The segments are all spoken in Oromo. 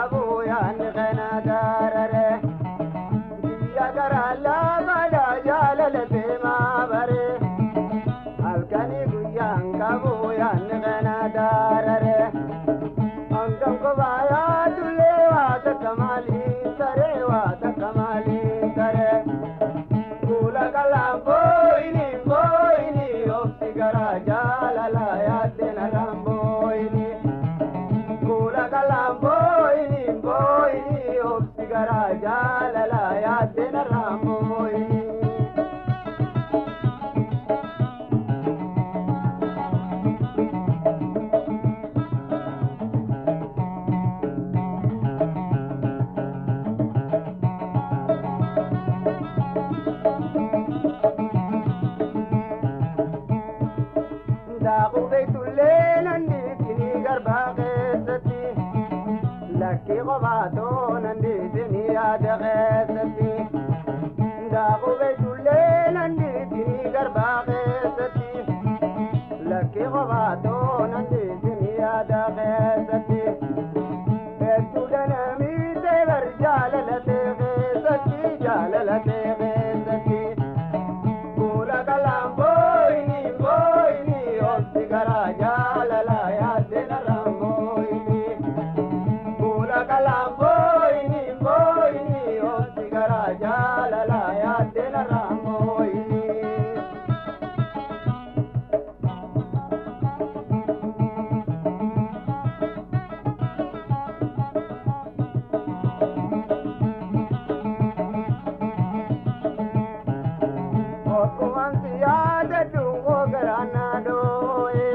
kabu yan khana darare ya garala bala jalal be ma bare alkani guyan kabu yan khana darare angam ko baya dulle wa ta kamali tare wa ta kamali tare kula kalam boini boini of sigara jalala ya dena ramboini kula kalam boini boini of sigara jalala ya dena ramboini لكي غباتون اندي دنيا دغيستي داغو بيتو الليل اندي دني قربا غيستي لكي غباتون اندي دنيا دغيستي بيتو دنامي ديبر جاللتي غيستي جاللتي غيستي قولا كلام بويني بويني اوبسي غرا جاللا يا دينا رامبويني kalam boini boini o sigara jalala ya dena ramoini o kumansi ya de dungo garana doe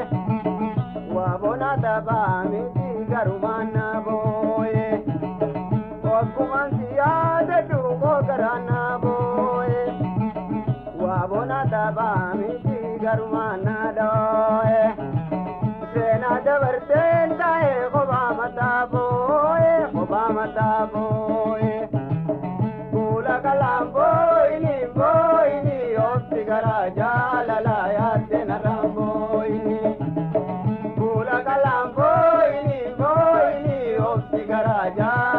wa bona daba mi garumana boye kumansiya de dungo garana boye wa bona daba mi garumana doye sena de verten tae goba mata boye kula kalam boini boini o sigara jalala ya dena ramboini kula kalam boini boini o sigara jalala